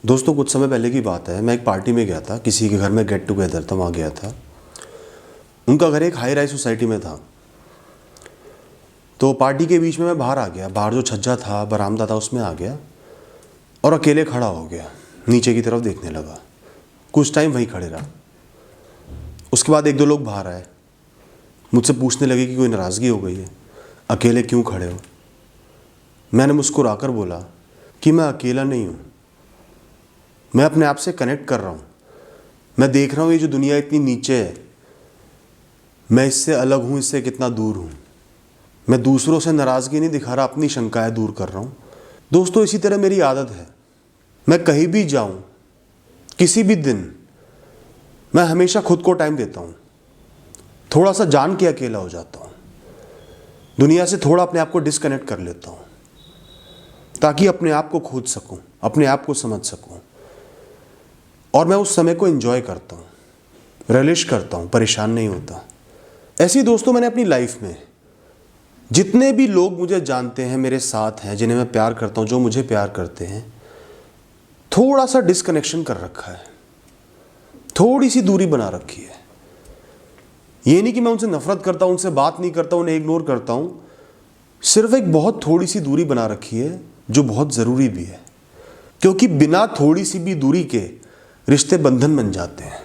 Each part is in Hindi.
दोस्तों कुछ समय पहले की बात है, मैं एक पार्टी में गया था, किसी के घर में गेट टुगेदर था, वहाँ गया था। उनका घर एक हाई राइज सोसाइटी में था। तो पार्टी के बीच में मैं बाहर आ गया, बाहर जो छज्जा था, बरामदा था, उसमें आ गया और अकेले खड़ा हो गया, नीचे की तरफ देखने लगा। कुछ टाइम वहीं खड़े रहा। उसके बाद एक दो लोग बाहर आए, मुझसे पूछने लगे कि कोई नाराज़गी हो गई है, अकेले क्यों खड़े हो। मैंने मुस्कुराकर बोला कि मैं अकेला नहीं हूँ, मैं अपने आप से कनेक्ट कर रहा हूँ। मैं देख रहा हूँ ये जो दुनिया इतनी नीचे है, मैं इससे अलग हूँ, इससे कितना दूर हूँ। मैं दूसरों से नाराज़गी नहीं दिखा रहा, अपनी शंकाएं दूर कर रहा हूँ। दोस्तों इसी तरह मेरी आदत है, मैं कहीं भी जाऊँ, किसी भी दिन, मैं हमेशा खुद को टाइम देता हूँ। थोड़ा सा जान के अकेला हो जाता हूँ, दुनिया से थोड़ा अपने आप को डिस्कनेक्ट कर लेता हूँ, ताकि अपने आप को खोज सकूँ, अपने आप को समझ सकूँ। और मैं उस समय को एंजॉय करता हूँ, रिलिश करता हूँ, परेशान नहीं होता। ऐसे ही दोस्तों मैंने अपनी लाइफ में जितने भी लोग मुझे जानते हैं, मेरे साथ हैं, जिन्हें मैं प्यार करता हूँ, जो मुझे प्यार करते हैं, थोड़ा सा डिस्कनेक्शन कर रखा है, थोड़ी सी दूरी बना रखी है। ये नहीं कि मैं उनसे नफरत करता हूँ, उनसे बात नहीं करता हूँ, उन्हें इग्नोर करता हूँ। सिर्फ एक बहुत थोड़ी सी दूरी बना रखी है, जो बहुत ज़रूरी भी है। क्योंकि बिना थोड़ी सी भी दूरी के रिश्ते बंधन बन जाते हैं।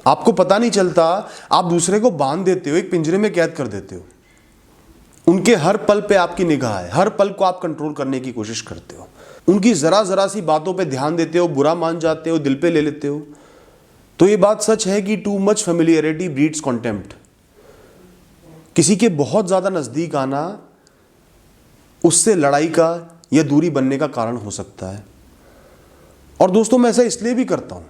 आपको पता नहीं चलता, आप दूसरे को बांध देते हो, एक पिंजरे में कैद कर देते हो। उनके हर पल पे आपकी निगाह है, हर पल को आप कंट्रोल करने की कोशिश करते हो। उनकी ज़रा ज़रा सी बातों पे ध्यान देते हो, बुरा मान जाते हो, दिल पे ले लेते हो। तो ये बात सच है कि too much familiarity breeds contempt. किसी के बहुत ज़्यादा नज़दीक आना उससे लड़ाई का या दूरी बनने का कारण हो सकता है। और दोस्तों मैं ऐसा इसलिए भी करता हूँ,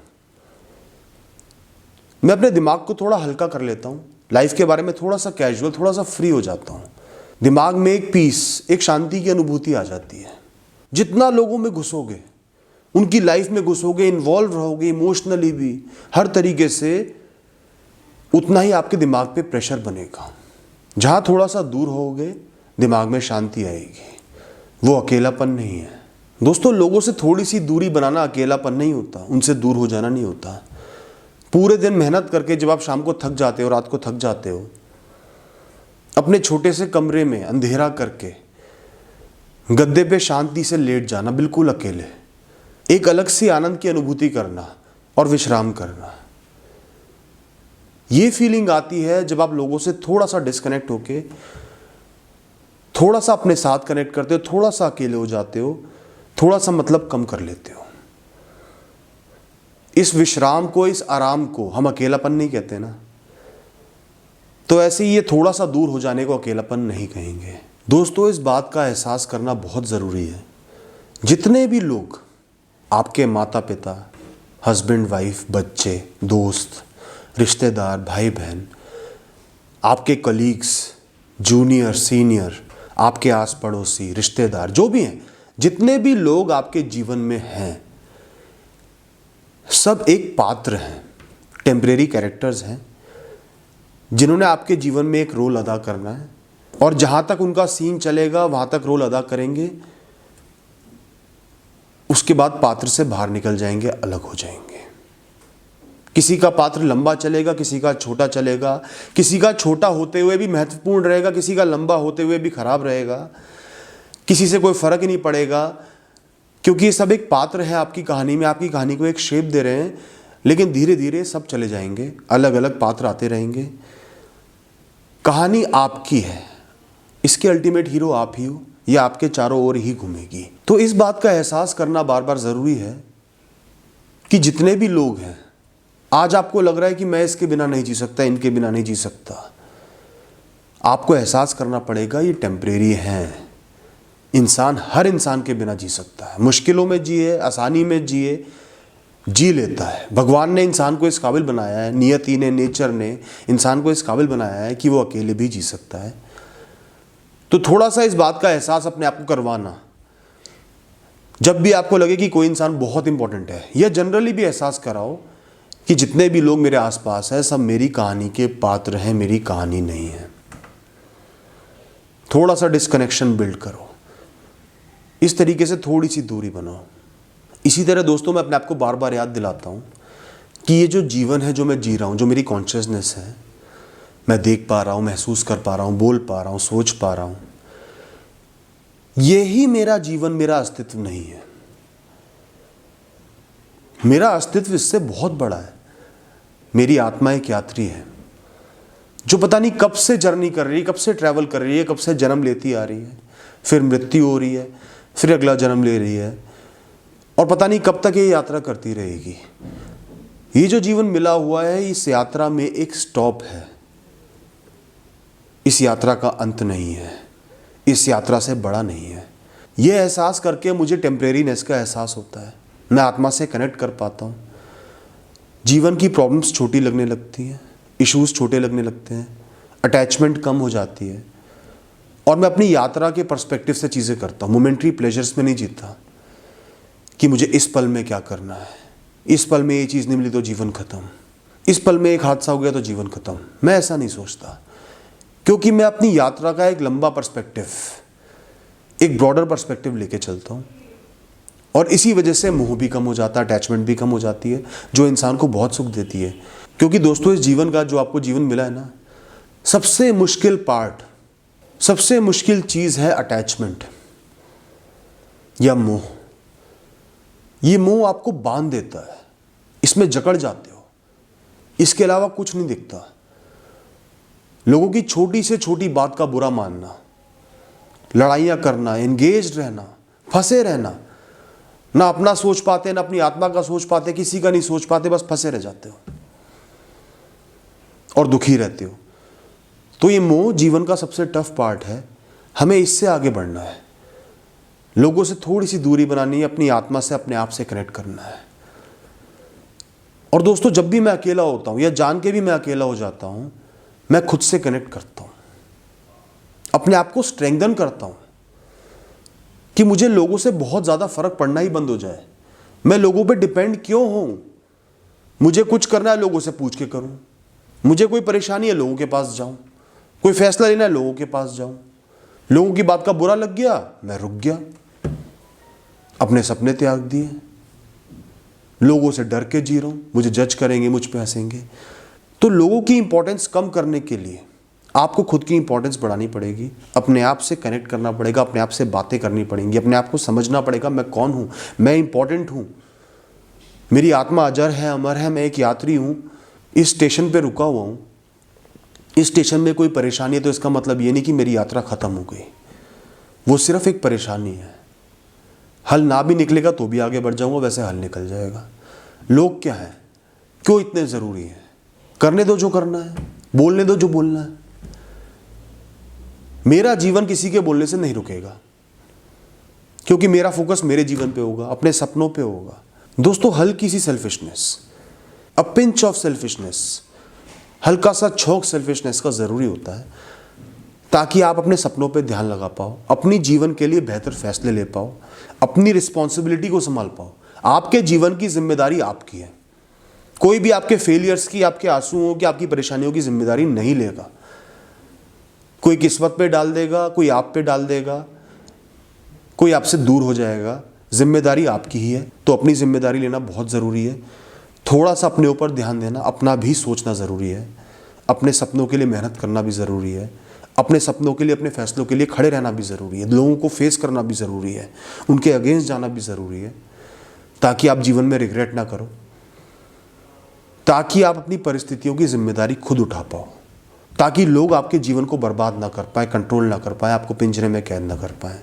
मैं अपने दिमाग को थोड़ा हल्का कर लेता हूँ, लाइफ के बारे में थोड़ा सा कैजुअल, थोड़ा सा फ्री हो जाता हूँ। दिमाग में एक पीस, एक शांति की अनुभूति आ जाती है। जितना लोगों में घुसोगे, उनकी लाइफ में घुसोगे, इन्वॉल्व रहोगे इमोशनली भी, हर तरीके से, उतना ही आपके दिमाग पे प्रेशर बनेगा। जहाँ थोड़ा सा दूर होगे, दिमाग में शांति आएगी। वो अकेलापन नहीं है। दोस्तों लोगों से थोड़ी सी दूरी बनाना अकेलापन नहीं होता, उनसे दूर हो जाना नहीं होता। पूरे दिन मेहनत करके जब आप शाम को थक जाते हो, रात को थक जाते हो, अपने छोटे से कमरे में अंधेरा करके गद्दे पे शांति से लेट जाना, बिल्कुल अकेले, एक अलग सी आनंद की अनुभूति करना और विश्राम करना। ये फीलिंग आती है जब आप लोगों से थोड़ा सा डिस्कनेक्ट होके, थोड़ा सा अपने साथ कनेक्ट करते हो, थोड़ा सा अकेले हो जाते हो, थोड़ा सा मतलब कम कर लेते हो। इस विश्राम को, इस आराम को हम अकेलापन नहीं कहते ना। तो ऐसे ही ये थोड़ा सा दूर हो जाने को अकेलापन नहीं कहेंगे। दोस्तों इस बात का एहसास करना बहुत ज़रूरी है। जितने भी लोग, आपके माता पिता, हस्बैंड वाइफ, बच्चे, दोस्त, रिश्तेदार, भाई बहन, आपके कलीग्स, जूनियर सीनियर, आपके आस पड़ोसी, रिश्तेदार, जो भी हैं, जितने भी लोग आपके जीवन में हैं, सब एक पात्र हैं, टेम्परेरी कैरेक्टर्स हैं, जिन्होंने आपके जीवन में एक रोल अदा करना है। और जहाँ तक उनका सीन चलेगा वहाँ तक रोल अदा करेंगे, उसके बाद पात्र से बाहर निकल जाएंगे, अलग हो जाएंगे। किसी का पात्र लंबा चलेगा, किसी का छोटा चलेगा, किसी का छोटा होते हुए भी महत्वपूर्ण रहेगा, किसी का लंबा होते हुए भी खराब रहेगा। किसी से कोई फर्क ही नहीं पड़ेगा, क्योंकि ये सब एक पात्र है आपकी कहानी में, आपकी कहानी को एक शेप दे रहे हैं। लेकिन धीरे धीरे सब चले जाएंगे, अलग अलग पात्र आते रहेंगे। कहानी आपकी है, इसके अल्टीमेट हीरो आप ही हो, ये आपके चारों ओर ही घूमेगी। तो इस बात का एहसास करना बार बार ज़रूरी है कि जितने भी लोग हैं, आज आपको लग रहा है कि मैं इसके बिना नहीं जी सकता, इनके बिना नहीं जी सकता, आपको एहसास करना पड़ेगा ये टेम्परेरी हैं। इंसान हर इंसान के बिना जी सकता है, मुश्किलों में जिए, आसानी में जिए, जी लेता है। भगवान ने इंसान को इस काबिल बनाया है, नियति ने, नेचर ने इंसान को इस काबिल बनाया है कि वो अकेले भी जी सकता है। तो थोड़ा सा इस बात का एहसास अपने आप को करवाना, जब भी आपको लगे कि कोई इंसान बहुत इंपॉर्टेंट है, या जनरली भी एहसास कराओ कि जितने भी लोग मेरे आसपास हैं, सब मेरी कहानी के पात्र हैं, मेरी कहानी नहीं है। थोड़ा सा डिस्कनेक्शन बिल्ड करो, इस तरीके से थोड़ी सी दूरी बनाओ। इसी तरह दोस्तों मैं अपने आप को बार बार याद दिलाता हूँ कि ये जो जीवन है जो मैं जी रहा हूँ, जो मेरी कॉन्शियसनेस है, मैं देख पा रहा हूँ, महसूस कर पा रहा हूँ, बोल पा रहा हूँ, सोच पा रहा हूँ, यही मेरा जीवन, मेरा अस्तित्व नहीं है। मेरा अस्तित्व इससे बहुत बड़ा है। मेरी आत्मा एक यात्री है जो पता नहीं कब से जर्नी कर रही है, कब से ट्रैवल कर रही है, कब से जन्म लेती आ रही है, फिर मृत्यु हो रही है, फिर अगला जन्म ले रही है, और पता नहीं कब तक ये यात्रा करती रहेगी। ये जो जीवन मिला हुआ है, इस यात्रा में एक स्टॉप है। इस यात्रा का अंत नहीं है, इस यात्रा से बड़ा नहीं है। ये एहसास करके मुझे टेम्परेरीनेस का एहसास होता है। मैं आत्मा से कनेक्ट कर पाता हूँ। जीवन की प्रॉब्लम्स छोटी लगने लगती हैं, इश्यूज छोटे लगने लगते हैं, अटैचमेंट कम हो जाती है, और मैं अपनी यात्रा के पर्सपेक्टिव से चीज़ें करता हूँ। मोमेंट्री प्लेजर्स में नहीं जीता कि मुझे इस पल में क्या करना है, इस पल में ये चीज़ नहीं मिली तो जीवन खत्म, इस पल में एक हादसा हो गया तो जीवन खत्म। मैं ऐसा नहीं सोचता, क्योंकि मैं अपनी यात्रा का एक लंबा पर्सपेक्टिव, एक ब्रॉडर पर्सपेक्टिव लेके चलता हूँ, और इसी वजह से मोह भी कम हो जाता है, अटैचमेंट भी कम हो जाती है, जो इंसान को बहुत सुख देती है। क्योंकि दोस्तों इस जीवन का, जो आपको जीवन मिला है ना, सबसे मुश्किल पार्ट, सबसे मुश्किल चीज़ है अटैचमेंट या मोह। ये मोह आपको बांध देता है, इसमें जकड़ जाते हो, इसके अलावा कुछ नहीं दिखता। लोगों की छोटी से छोटी बात का बुरा मानना, लड़ाइयाँ करना, एंगेज्ड रहना, फंसे रहना, ना अपना सोच पाते, ना अपनी आत्मा का सोच पाते, किसी का नहीं सोच पाते, बस फंसे रह जाते हो और दुखी रहते हो। तो ये मोह जीवन का सबसे टफ पार्ट है। हमें इससे आगे बढ़ना है, लोगों से थोड़ी सी दूरी बनानी है, अपनी आत्मा से, अपने आप से कनेक्ट करना है। और दोस्तों जब भी मैं अकेला होता हूँ, या जान के भी मैं अकेला हो जाता हूँ, मैं खुद से कनेक्ट करता हूँ, अपने आप को स्ट्रेंथन करता हूँ कि मुझे लोगों से बहुत ज़्यादा फर्क पड़ना ही बंद हो जाए। मैं लोगों पे डिपेंड क्यों हूँ? मुझे कुछ करना है, लोगों से पूछ के करूँ। मुझे कोई परेशानी है, लोगों के पास जाऊँ। कोई फैसला लेना है, लोगों के पास जाऊँ। लोगों की बात का बुरा लग गया, मैं रुक गया, अपने सपने त्याग दिए, लोगों से डर के जी रहा हूँ, मुझे जज करेंगे, मुझ पे हंसेंगे। तो लोगों की इंपॉर्टेंस कम करने के लिए आपको खुद की इंपॉर्टेंस बढ़ानी पड़ेगी, अपने आप से कनेक्ट करना पड़ेगा, अपने आप से बातें करनी पड़ेंगी, अपने आप को समझना पड़ेगा, मैं कौन हूँ, मैं इंपॉर्टेंट हूँ, मेरी आत्मा अजर है, अमर है, मैं एक यात्री हूँ, इस स्टेशन पे रुका हुआ हूँ। इस स्टेशन में कोई परेशानी है तो इसका मतलब ये नहीं कि मेरी यात्रा ख़त्म हो गई, वो सिर्फ एक परेशानी है। हल ना भी निकलेगा तो भी आगे बढ़ जाऊँगा, वैसे हल निकल जाएगा। लोग क्या है, क्यों इतने ज़रूरी हैं? करने दो जो करना है, बोलने दो जो बोलना है। मेरा जीवन किसी के बोलने से नहीं रुकेगा, क्योंकि मेरा फोकस मेरे जीवन पे होगा, अपने सपनों पे होगा। दोस्तों हल्की सी selfishness, a pinch of selfishness, हल्का सा छोंक सेल्फिशनेस का ज़रूरी होता है, ताकि आप अपने सपनों पे ध्यान लगा पाओ, अपनी जीवन के लिए बेहतर फैसले ले पाओ, अपनी रिस्पॉन्सिबिलिटी को संभाल पाओ। आपके जीवन की जिम्मेदारी आपकी है। कोई भी आपके फेलियर्स की, आपके आंसुओं की, आपकी परेशानियों की जिम्मेदारी नहीं लेगा। कोई किस्मत पे डाल देगा, कोई आप पे डाल देगा, कोई आपसे दूर हो जाएगा। जिम्मेदारी आपकी ही है, तो अपनी जिम्मेदारी लेना बहुत ज़रूरी है। थोड़ा सा अपने ऊपर ध्यान देना, अपना भी सोचना ज़रूरी है, अपने सपनों के लिए मेहनत करना भी ज़रूरी है, अपने सपनों के लिए, अपने फैसलों के लिए खड़े रहना भी ज़रूरी है, लोगों को फेस करना भी ज़रूरी है, उनके अगेंस्ट जाना भी ज़रूरी है, ताकि आप जीवन में रिग्रेट ना करो, ताकि आप अपनी परिस्थितियों की जिम्मेदारी खुद उठा पाओ, ताकि लोग आपके जीवन को बर्बाद ना कर पाए, कंट्रोल ना कर पाए, आपको पिंजरे में कैद ना कर पाए।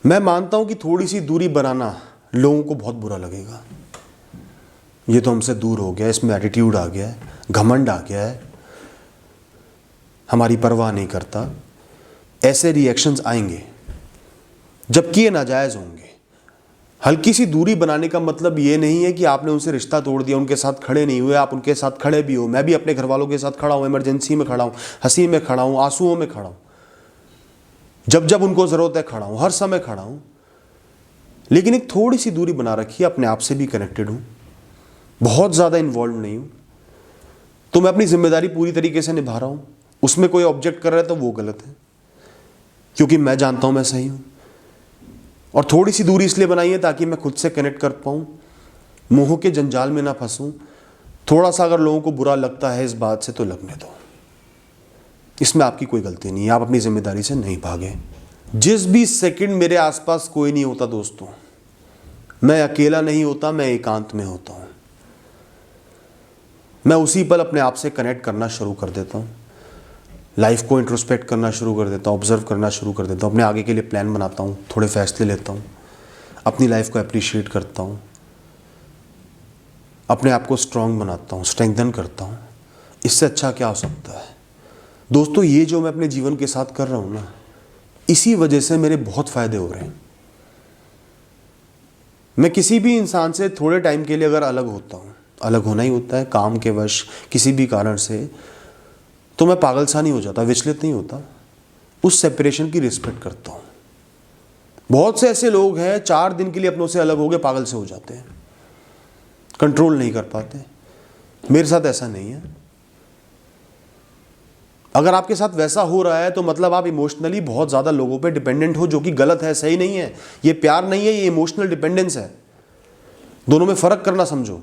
मैं मानता हूं कि थोड़ी सी दूरी बनाना लोगों को बहुत बुरा लगेगा। ये तो हमसे दूर हो गया, इसमें एटीट्यूड आ गया है, घमंड आ गया है, हमारी परवाह नहीं करता। ऐसे रिएक्शंस आएंगे, जबकि ये नाजायज़ होंगे। हल्की सी दूरी बनाने का मतलब ये नहीं है कि आपने उनसे रिश्ता तोड़ दिया, उनके साथ खड़े नहीं हुए, आप उनके साथ खड़े भी हो। मैं भी अपने घर वालों के साथ खड़ा हूँ, इमरजेंसी में खड़ा हूँ, हंसी में खड़ा हूँ, आंसुओं में खड़ा हूँ, जब जब उनको ज़रूरत है खड़ा हूँ, हर समय खड़ा हूँ। लेकिन एक थोड़ी सी दूरी बना रखी है, अपने आप से भी कनेक्टेड हूँ, बहुत ज़्यादा इन्वॉल्व नहीं हूँ। तो मैं अपनी जिम्मेदारी पूरी तरीके से निभा रहा हूँ। उसमें कोई ऑब्जेक्ट कर रहा है तो वो गलत है, क्योंकि मैं जानता हूँ मैं सही हूँ। और थोड़ी सी दूरी इसलिए बनाई है ताकि मैं खुद से कनेक्ट कर पाऊँ, मोह के जंजाल में ना फंसूं। थोड़ा सा अगर लोगों को बुरा लगता है इस बात से तो लगने दो, इसमें आपकी कोई गलती नहीं है, आप अपनी जिम्मेदारी से नहीं भागे। जिस भी सेकंड मेरे आसपास कोई नहीं होता दोस्तों, मैं अकेला नहीं होता, मैं एकांत में होता हूं। मैं उसी पल अपने आप से कनेक्ट करना शुरू कर देता हूं, लाइफ को इंट्रोस्पेक्ट करना शुरू कर देता हूं, ऑब्जर्व करना शुरू कर देता हूं, अपने आगे के लिए प्लान बनाता हूं, थोड़े फैसले लेता हूं, अपनी लाइफ को अप्रिशिएट करता हूं, अपने आप को स्ट्रांग बनाता हूं, स्ट्रेंथन करता हूं। इससे अच्छा क्या हो सकता है दोस्तों? ये जो मैं अपने जीवन के साथ कर रहा हूं ना, इसी वजह से मेरे बहुत फायदे हो रहे हैं। मैं किसी भी इंसान से थोड़े टाइम के लिए अगर अलग होता हूं, अलग होना ही होता है काम के वश, किसी भी कारण से, तो मैं पागल सा नहीं हो जाता, विचलित नहीं होता, उस सेपरेशन की रिस्पेक्ट करता हूं। बहुत से ऐसे लोग हैं 4 दिन के लिए अपनों से अलग हो गए पागल से हो जाते हैं, कंट्रोल नहीं कर पाते। मेरे साथ ऐसा नहीं है। अगर आपके साथ वैसा हो रहा है तो मतलब आप इमोशनली बहुत ज़्यादा लोगों पे डिपेंडेंट हो, जो कि गलत है, सही नहीं है। ये प्यार नहीं है, ये इमोशनल डिपेंडेंस है। दोनों में फ़र्क करना समझो।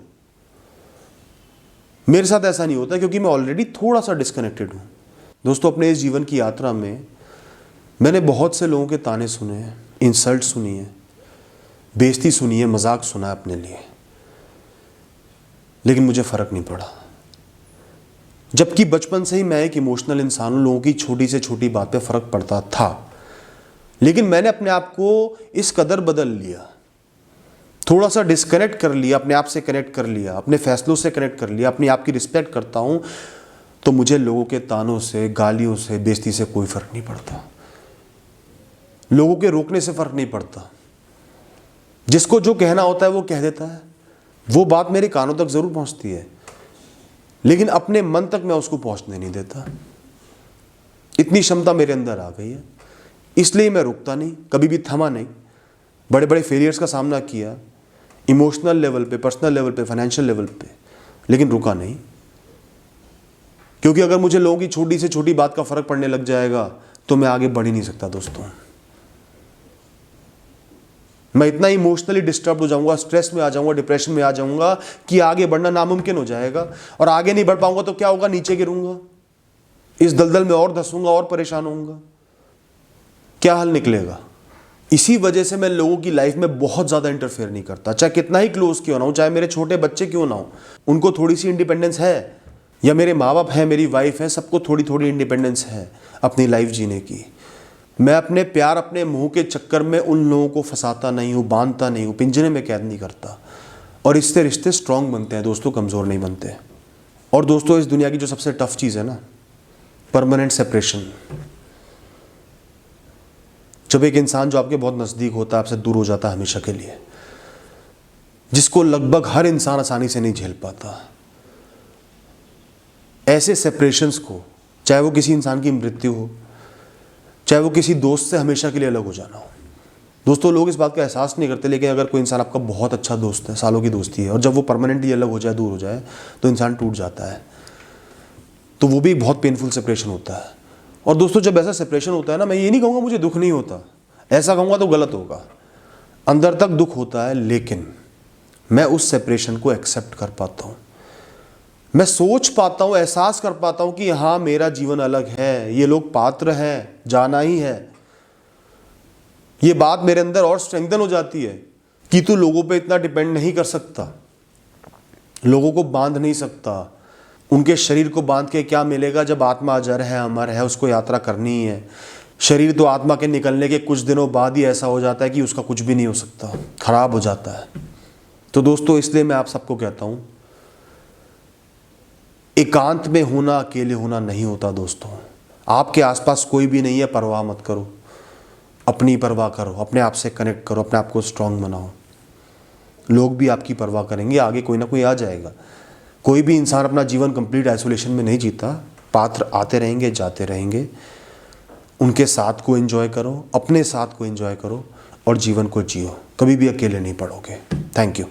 मेरे साथ ऐसा नहीं होता क्योंकि मैं ऑलरेडी थोड़ा सा डिस्कनेक्टेड हूँ। दोस्तों, अपने इस जीवन की यात्रा में मैंने बहुत से लोगों के ताने सुने हैं, इंसल्ट सुनी है, बेइज्जती सुनी है, मजाक सुना है अपने लिए, लेकिन मुझे फ़र्क नहीं पड़ा। जबकि बचपन से ही मैं एक इमोशनल इंसान हूं, लोगों की छोटी से छोटी बात पे फ़र्क पड़ता था, लेकिन मैंने अपने आप को इस कदर बदल लिया, थोड़ा सा डिस्कनेक्ट कर लिया, अपने आप से कनेक्ट कर लिया, अपने फैसलों से कनेक्ट कर लिया, अपने आप की रिस्पेक्ट करता हूं, तो मुझे लोगों के तानों से, गालियों से, बेइज्जती से कोई फ़र्क नहीं पड़ता। लोगों के रोकने से फ़र्क नहीं पड़ता। जिसको जो कहना होता है वो कह देता है। वो बात मेरे कानों तक ज़रूर पहुंचती है, लेकिन अपने मन तक मैं उसको पहुंचने नहीं देता। इतनी क्षमता मेरे अंदर आ गई है, इसलिए मैं रुकता नहीं, कभी भी थमा नहीं। बड़े बड़े फेलियर्स का सामना किया, इमोशनल लेवल पे, पर्सनल लेवल पे, फाइनेंशियल लेवल पे, लेकिन रुका नहीं। क्योंकि अगर मुझे लोगों की छोटी से छोटी बात का फ़र्क पड़ने लग जाएगा तो मैं आगे बढ़ ही नहीं सकता दोस्तों। मैं इतना इमोशनली डिस्टर्ब हो जाऊंगा, स्ट्रेस में आ जाऊंगा, डिप्रेशन में आ जाऊंगा कि आगे बढ़ना नामुमकिन हो जाएगा। और आगे नहीं बढ़ पाऊंगा तो क्या होगा? नीचे गिरूंगा, इस दलदल में और धंसूंगा और परेशान होऊंगा। क्या हल निकलेगा? इसी वजह से मैं लोगों की लाइफ में बहुत ज़्यादा इंटरफेयर नहीं करता, चाहे कितना ही क्लोज क्यों ना हो, चाहे मेरे छोटे बच्चे क्यों ना हो। उनको थोड़ी सी इंडिपेंडेंस है, या मेरे माँ बाप हैं, मेरी वाइफ है, सबको थोड़ी थोड़ी इंडिपेंडेंस है अपनी लाइफ जीने की। मैं अपने प्यार, अपने मुंह के चक्कर में उन लोगों को फंसाता नहीं हूँ, बांधता नहीं हूँ, पिंजरे में कैद नहीं करता। और इससे रिश्ते स्ट्रांग बनते हैं दोस्तों, कमज़ोर नहीं बनते। और दोस्तों, इस दुनिया की जो सबसे टफ चीज़ है ना, परमानेंट सेपरेशन। जब एक इंसान जो आपके बहुत नज़दीक होता है आपसे दूर हो जाता है हमेशा के लिए, जिसको लगभग हर इंसान आसानी से नहीं झेल पाता, ऐसे सेपरेशंस को, चाहे वो किसी इंसान की मृत्यु हो, चाहे वो किसी दोस्त से हमेशा के लिए अलग हो जाना हो। दोस्तों, लोग इस बात का एहसास नहीं करते, लेकिन अगर कोई इंसान आपका बहुत अच्छा दोस्त है, सालों की दोस्ती है, और जब वो परमानेंटली अलग हो जाए, दूर हो जाए, तो इंसान टूट जाता है। तो वो भी बहुत पेनफुल सेपरेशन होता है। और दोस्तों, जब ऐसा सेपरेशन होता है ना, मैं ये नहीं कहूँगा मुझे दुख नहीं होता, ऐसा कहूँगा तो गलत होगा। अंदर तक दुख होता है, लेकिन मैं उस सेपरेशन को एक्सेप्ट कर पाता हूँ। मैं सोच पाता हूँ, एहसास कर पाता हूँ कि हाँ, मेरा जीवन अलग है, ये लोग पात्र हैं, जाना ही है। ये बात मेरे अंदर और स्ट्रेंथन हो जाती है कि तू लोगों पे इतना डिपेंड नहीं कर सकता, लोगों को बांध नहीं सकता। उनके शरीर को बांध के क्या मिलेगा? जब आत्मा अजर है, अमर है, उसको यात्रा करनी ही है। शरीर तो आत्मा के निकलने के कुछ दिनों बाद ही ऐसा हो जाता है कि उसका कुछ भी नहीं हो सकता, खराब हो जाता है। तो दोस्तों, इसलिए मैं आप सबको कहता हूँ, एकांत में होना, अकेले होना नहीं होता दोस्तों। आपके आसपास कोई भी नहीं है, परवाह मत करो, अपनी परवाह करो, अपने आप से कनेक्ट करो, अपने आप को स्ट्रांग बनाओ। लोग भी आपकी परवाह करेंगे, आगे कोई ना कोई आ जाएगा। कोई भी इंसान अपना जीवन कंप्लीट आइसोलेशन में नहीं जीता। पात्र आते रहेंगे, जाते रहेंगे, उनके साथ को एंजॉय करो, अपने साथ को एंजॉय करो और जीवन को जियो। कभी भी अकेले नहीं पड़ोगे। Thank you.